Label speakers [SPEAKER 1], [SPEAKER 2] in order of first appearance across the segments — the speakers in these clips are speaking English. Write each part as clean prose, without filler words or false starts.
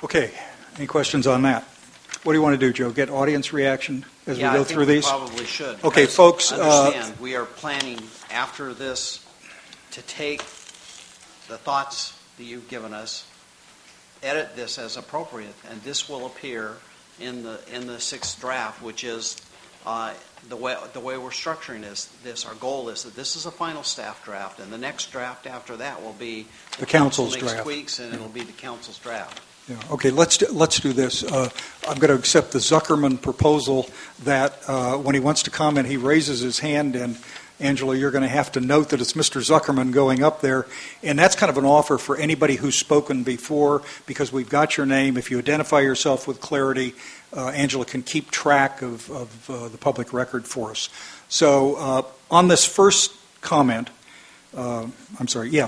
[SPEAKER 1] Okay, any questions on that? What do you want to do, Joe? Get audience reaction as we go through these?
[SPEAKER 2] Yeah, I think we probably should.
[SPEAKER 1] Okay, folks.
[SPEAKER 2] Understand, we are planning after this to take the thoughts that you've given us, edit this as appropriate, and this will appear in the sixth draft, which is the way we're structuring this. Our goal is that this is a final staff draft, and the next draft after that will be
[SPEAKER 1] the council's draft.
[SPEAKER 2] Tweaks, and it'll be the council's draft.
[SPEAKER 1] Yeah. Okay, let's do this. I'm going to accept the Zuckerman proposal that when he wants to comment, he raises his hand, and Angela, you're going to have to note that it's Mr. Zuckerman going up there, and that's kind of an offer for anybody who's spoken before, because we've got your name. If you identify yourself with clarity, Angela can keep track of the public record for us. So on this first comment,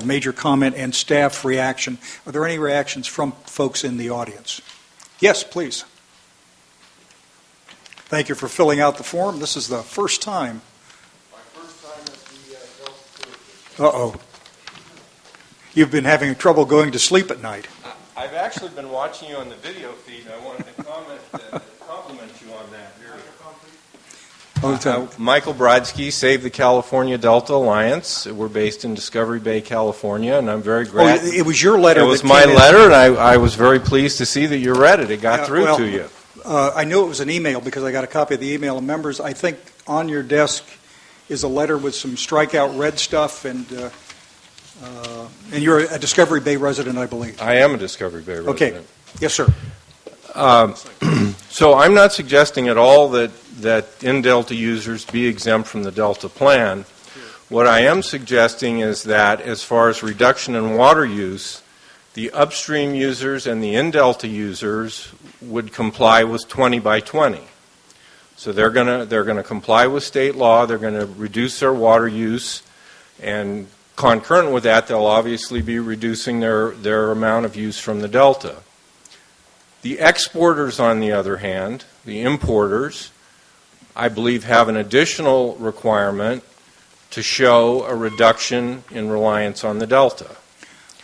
[SPEAKER 1] major comment and staff reaction. Are there any reactions from folks in the audience? Yes, please. Thank you for filling out the form. This is the first time.
[SPEAKER 3] My first time as the Delta.
[SPEAKER 1] Uh-oh. You've been having trouble going to sleep at night.
[SPEAKER 3] I've actually been watching you on the video feed, and I wanted to compliment you on that. Michael Brodsky, Save the California Delta Alliance. We're based in Discovery Bay, California, and I'm very glad.
[SPEAKER 1] Oh, it was your letter.
[SPEAKER 3] It was my letter, and I was very pleased to see that you read it. It got through to you.
[SPEAKER 1] I knew it was an email because I got a copy of the email of members. I think on your desk is a letter with some strikeout red stuff, and you're a Discovery Bay resident, I believe.
[SPEAKER 3] I am a Discovery Bay resident.
[SPEAKER 1] Okay. Yes, sir.
[SPEAKER 3] So I'm not suggesting at all that in-Delta users be exempt from the Delta plan. What I am suggesting is that as far as reduction in water use, the upstream users and the in-Delta users would comply with 20 by 20. So they're going to comply with state law. They're going to reduce their water use, and concurrent with that, they'll obviously be reducing their amount of use from the Delta. The exporters, on the other hand, the importers, I believe have an additional requirement to show a reduction in reliance on the Delta.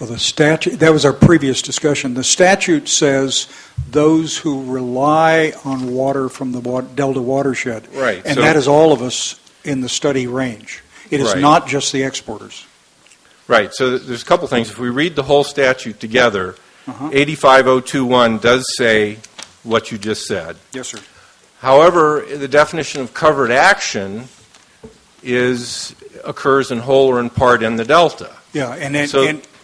[SPEAKER 1] Well, the statute, that was our previous discussion. The statute says those who rely on water from the Delta watershed.
[SPEAKER 3] Right.
[SPEAKER 1] And that is all of us in the study range. It is not just the exporters.
[SPEAKER 3] Right. So there's a couple things. If we read the whole statute together, 85021 does say what you just said.
[SPEAKER 1] Yes, sir.
[SPEAKER 3] However, the definition of covered action occurs in whole or in part in the Delta.
[SPEAKER 1] Yeah, and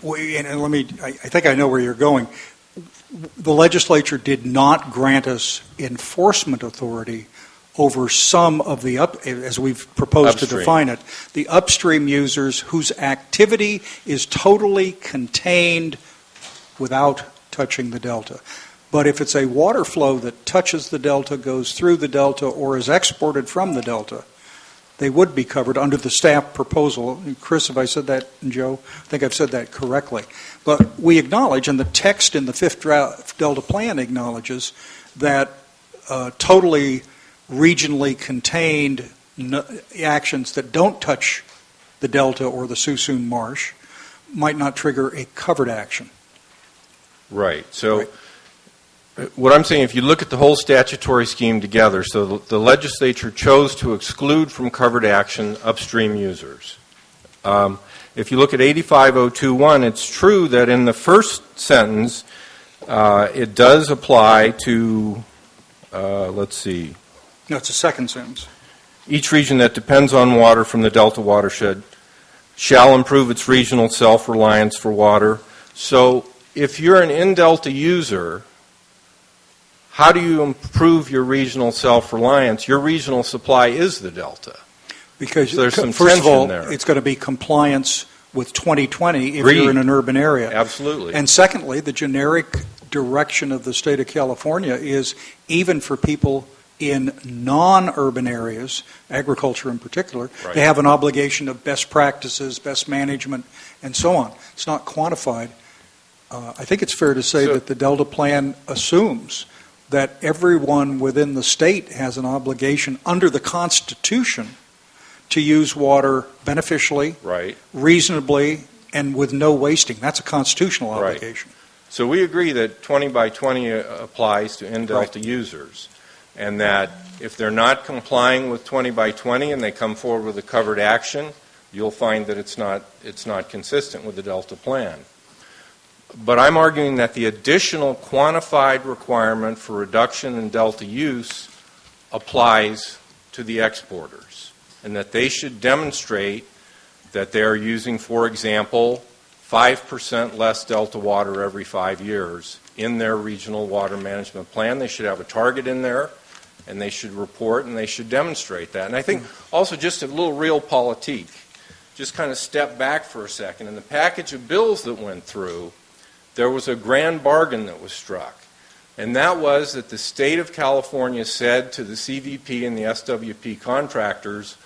[SPEAKER 1] let me, I think I know where you're going. The legislature did not grant us enforcement authority over some of the, as we've proposed to define it, the upstream users whose activity is totally contained without touching the Delta. But if it's a water flow that touches the Delta, goes through the Delta, or is exported from the Delta, they would be covered under the staff proposal. Chris, have I said that, and Joe? I think I've said that correctly. But we acknowledge, and the text in the fifth draft Delta plan acknowledges, that totally regionally contained actions that don't touch the Delta or the Suisun Marsh might not trigger a covered action.
[SPEAKER 3] Right. So what I'm saying, if you look at the whole statutory scheme together, so the legislature chose to exclude from covered action upstream users. If you look at 85021, it's true that in the first sentence, it does apply to, let's see.
[SPEAKER 1] No, it's the second sentence.
[SPEAKER 3] Each region that depends on water from the Delta watershed shall improve its regional self-reliance for water. So if you're an in-Delta user, how do you improve your regional self-reliance? Your regional supply is the Delta.
[SPEAKER 1] Because
[SPEAKER 3] so there's some
[SPEAKER 1] first of all,
[SPEAKER 3] there.
[SPEAKER 1] It's going to be compliance with 2020 if you're in an urban area.
[SPEAKER 3] Absolutely.
[SPEAKER 1] And secondly, the generic direction of the state of California is even for people in non-urban areas, agriculture in particular, they have an obligation of best practices, best management, and so on. It's not quantified. I think it's fair to say that the Delta plan assumes that everyone within the state has an obligation under the Constitution to use water beneficially, reasonably, and with no wasting. That's a constitutional obligation.
[SPEAKER 3] So we agree that 20 by 20 applies to in-delta users, and that if they're not complying with 20 by 20 and they come forward with a covered action, you'll find that it's not consistent with the Delta plan. But I'm arguing that the additional quantified requirement for reduction in Delta use applies to the exporters, and that they should demonstrate that they are using, for example, 5% less Delta water every 5 years in their regional water management plan. They should have a target in there, and they should report, and they should demonstrate that. And I think also just a little realpolitik, just kind of step back for a second. In the package of bills that went through, there was a grand bargain that was struck. And that was that the state of California said to the CVP and the SWP contractors,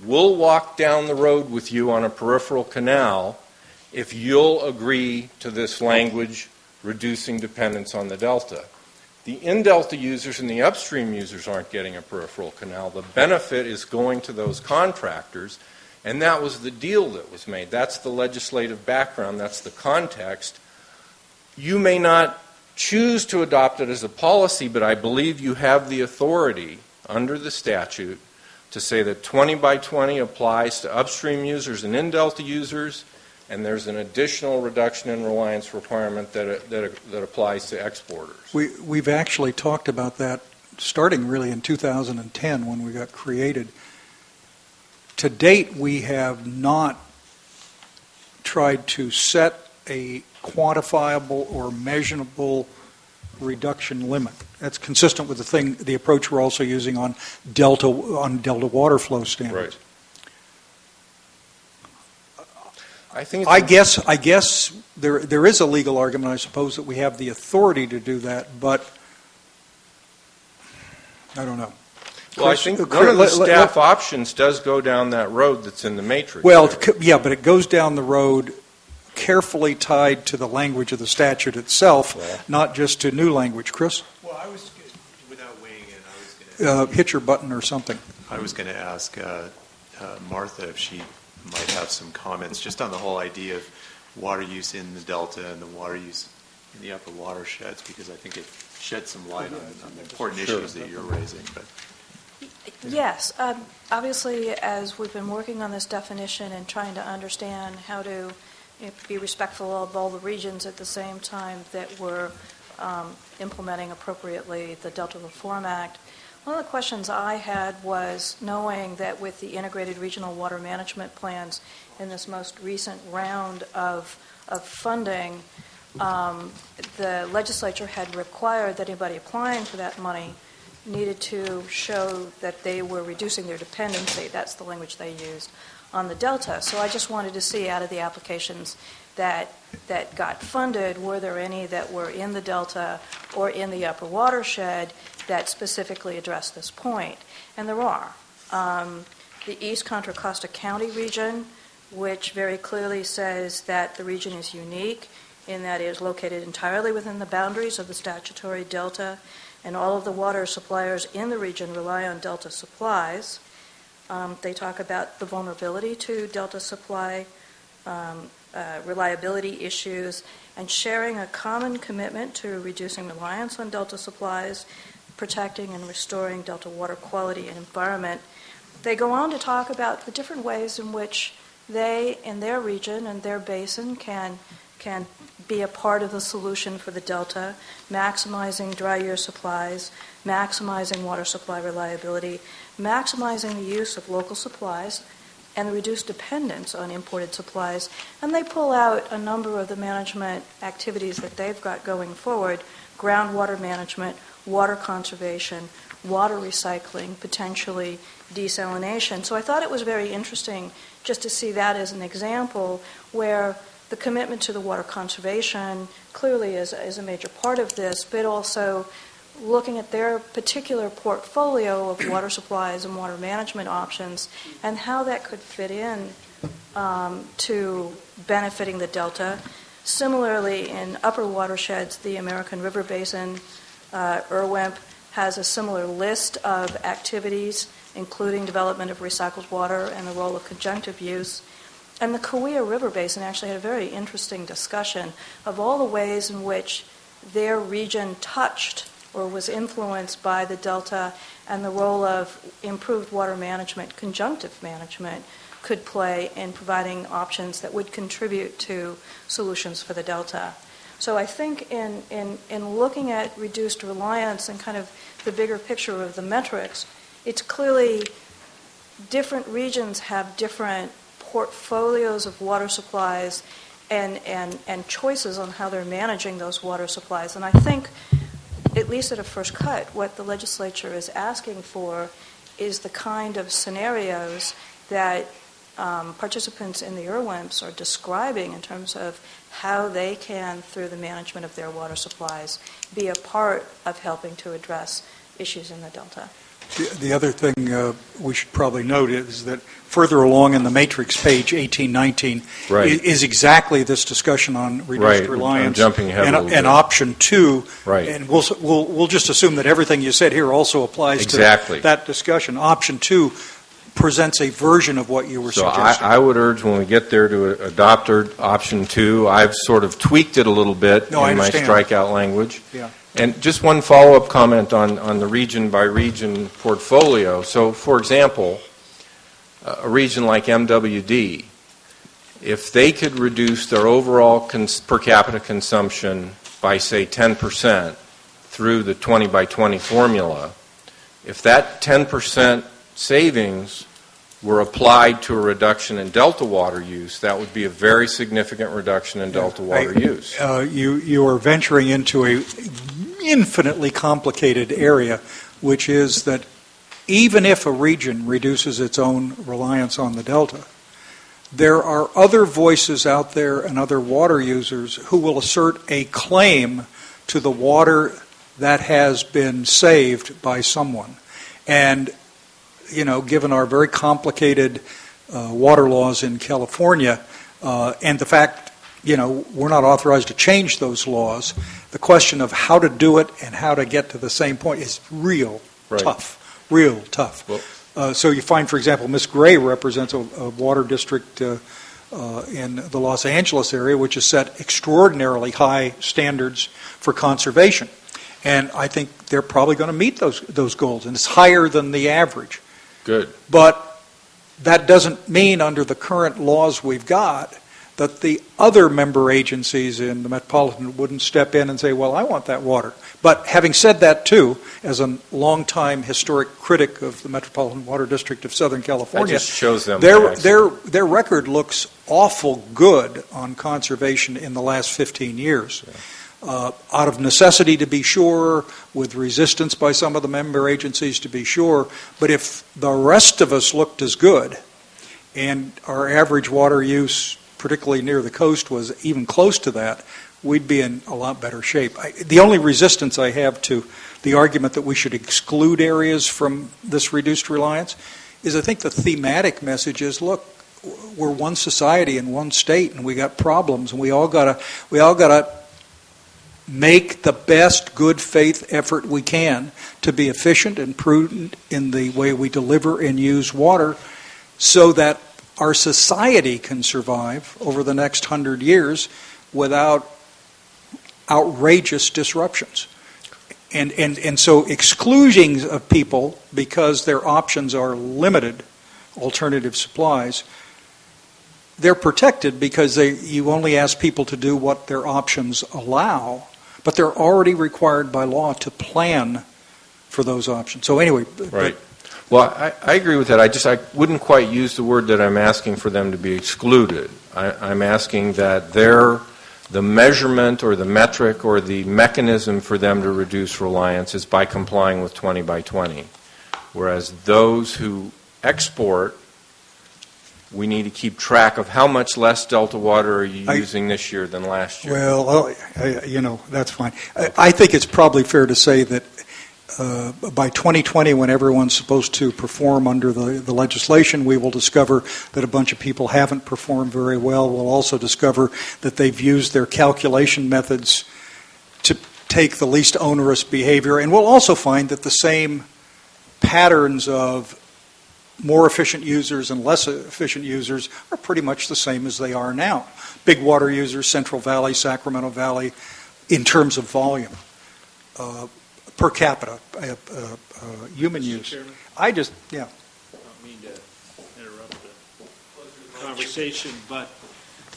[SPEAKER 3] we'll walk down the road with you on a peripheral canal if you'll agree to this language reducing dependence on the Delta. The in-Delta users and the upstream users aren't getting a peripheral canal. The benefit is going to those contractors, and that was the deal that was made. That's the legislative background. That's the context. You may not choose to adopt it as a policy, but I believe you have the authority under the statute to say that 20 by 20 applies to upstream users and in-Delta users, and there's an additional reduction in reliance requirement that applies to exporters.
[SPEAKER 1] We've actually talked about that starting really in 2010 when we got created. To date, we have not tried to set a quantifiable or measurable reduction limit. That's consistent with the approach we're also using on delta water flow standards.
[SPEAKER 3] Right.
[SPEAKER 1] I guess there is a legal argument, I suppose, that we have the authority to do that, but I don't know.
[SPEAKER 3] Well, I think one of the staff options does go down that road that's in the matrix.
[SPEAKER 1] Well,
[SPEAKER 3] there.
[SPEAKER 1] yeah, but it goes down the road carefully tied to the language of the statute itself, not just to new language. Chris?
[SPEAKER 4] Well, without weighing in, I was going to
[SPEAKER 1] hit your button or something.
[SPEAKER 4] I was going to ask Martha if she might have some comments just on the whole idea of water use in the Delta and the water use in the upper watersheds, because I think it sheds some light on the important issues that you're raising. But
[SPEAKER 5] yes, obviously, as we've been working on this definition and trying to understand how to be respectful of all the regions at the same time that we're implementing appropriately the Delta Reform Act, one of the questions I had was knowing that with the integrated regional water management plans in this most recent round of funding, the legislature had required that anybody applying for that money needed to show that they were reducing their dependency, that's the language they used, on the Delta. So I just wanted to see out of the applications that got funded, were there any that were in the Delta or in the upper watershed that specifically address this point? And there are. The East Contra Costa County region, which very clearly says that the region is unique in that it is located entirely within the boundaries of the statutory Delta, and all of the water suppliers in the region rely on Delta supplies. They talk about the vulnerability to Delta supply, reliability issues, and sharing a common commitment to reducing reliance on Delta supplies, protecting and restoring Delta water quality and environment. They go on to talk about the different ways in which they, in their region and their basin, can be a part of the solution for the Delta, maximizing dry year supplies, maximizing water supply reliability, maximizing the use of local supplies, and the reduced dependence on imported supplies. And they pull out a number of the management activities that they've got going forward: groundwater management, water conservation, water recycling, potentially desalination. So I thought it was very interesting just to see that as an example where the commitment to the water conservation clearly is a major part of this, but also looking at their particular portfolio of water supplies and water management options and how that could fit in to benefiting the Delta. Similarly, in upper watersheds, the American River Basin, IRWIMP, has a similar list of activities, including development of recycled water and the role of conjunctive use. And the Kaweah River Basin actually had a very interesting discussion of all the ways in which their region touched or was influenced by the Delta, and the role of improved water management, conjunctive management, could play in providing options that would contribute to solutions for the Delta. So I think in looking at reduced reliance and kind of the bigger picture of the metrics, it's clearly different regions have different portfolios of water supplies and choices on how they're managing those water supplies. And I think, at least at a first cut, what the legislature is asking for is the kind of scenarios that participants in the IRWIMPs are describing in terms of how they can, through the management of their water supplies, be a part of helping to address issues in the Delta.
[SPEAKER 1] The other thing we should probably note is that further along in the matrix, page 1819,
[SPEAKER 3] Right.
[SPEAKER 1] is exactly this discussion on reduced
[SPEAKER 3] Right.
[SPEAKER 1] reliance.
[SPEAKER 3] I'm jumping ahead a little bit.
[SPEAKER 1] And option 2,
[SPEAKER 3] Right.
[SPEAKER 1] and we'll just assume that everything you said here also applies
[SPEAKER 3] Exactly.
[SPEAKER 1] to that discussion. Option 2 presents a version of what you were
[SPEAKER 3] So
[SPEAKER 1] suggesting.
[SPEAKER 3] I would urge when we get there to adopt option 2, I've sort of tweaked it a little bit
[SPEAKER 1] No, I
[SPEAKER 3] in my
[SPEAKER 1] understand.
[SPEAKER 3] strikeout language.
[SPEAKER 1] Yeah.
[SPEAKER 3] And just one follow-up comment on the region-by-region portfolio. So, for example, a region like MWD, if they could reduce their overall per capita consumption by, say, 10% through the 20 by 20 formula, if that 10% savings were applied to a reduction in Delta water use, that would be a very significant reduction in Delta water use.
[SPEAKER 1] You are venturing into a infinitely complicated area, which is that even if a region reduces its own reliance on the Delta, there are other voices out there and other water users who will assert a claim to the water that has been saved by someone. And, you know, given our very complicated water laws in California and the fact, you know, we're not authorized to change those laws, the question of how to do it and how to get to the same point is real tough. Well, so you find, for example, Ms. Gray represents a water district in the Los Angeles area, which has set extraordinarily high standards for conservation. And I think they're probably going to meet those goals, and it's higher than the average.
[SPEAKER 3] Good.
[SPEAKER 1] But that doesn't mean, under the current laws we've got, that the other member agencies in the Metropolitan wouldn't step in and say, well, I want that water. But having said that, too, as a longtime historic critic of the Metropolitan Water District of Southern California,
[SPEAKER 3] that just shows them
[SPEAKER 1] their record looks awful good on conservation in the last 15 years.
[SPEAKER 3] Yeah.
[SPEAKER 1] Out of necessity, to be sure, with resistance by some of the member agencies, to be sure. But if the rest of us looked as good, and our average water use, particularly near the coast, was even close to that, we'd be in a lot better shape. The only resistance I have to the argument that we should exclude areas from this reduced reliance is I think the thematic message is, look, we're one society in one state, and we got problems, and we all gotta make the best good faith effort we can to be efficient and prudent in the way we deliver and use water so that our society can survive over the next 100 years without outrageous disruptions. And so exclusions of people because their options are limited, alternative supplies, they're protected because you only ask people to do what their options allow, but they're already required by law to plan for those options. So anyway.
[SPEAKER 3] Right. Well, I agree with that. I wouldn't quite use the word that I'm asking for them to be excluded. I'm asking that the measurement or the metric or the mechanism for them to reduce reliance is by complying with 20 by 20. Whereas those who export, we need to keep track of how much less Delta water are you using this year than last year.
[SPEAKER 1] Well, that's fine. I think it's probably fair to say that by 2020, when everyone's supposed to perform under the legislation, we will discover that a bunch of people haven't performed very well. We'll also discover that they've used their calculation methods to take the least onerous behavior. And we'll also find that the same patterns of more efficient users and less efficient users are pretty much the same as they are now. Big water users, Central Valley, Sacramento Valley, in terms of volume, per capita, human use.
[SPEAKER 6] Chairman?
[SPEAKER 1] I don't
[SPEAKER 6] mean to interrupt the conversation, but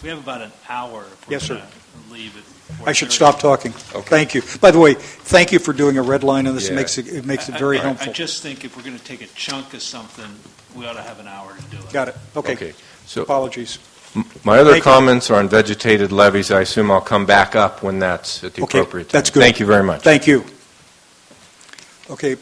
[SPEAKER 6] we have about an hour if we're
[SPEAKER 1] Yes, sir.
[SPEAKER 6] going to leave it.
[SPEAKER 1] I should stop talking. Thank you. By the way, thank you for doing a red line on this.
[SPEAKER 3] Yeah.
[SPEAKER 1] It makes it very helpful.
[SPEAKER 6] I just think if we're going to take a chunk of something, we ought to have an hour to do it.
[SPEAKER 1] Got it. Okay.
[SPEAKER 3] So
[SPEAKER 1] Apologies.
[SPEAKER 3] my other
[SPEAKER 1] Thank you.
[SPEAKER 3] comments are on vegetated levees. I assume I'll come back up when that's at the
[SPEAKER 1] Okay,
[SPEAKER 3] appropriate time.
[SPEAKER 1] that's good.
[SPEAKER 3] Thank you very much.
[SPEAKER 1] Thank you. Okay,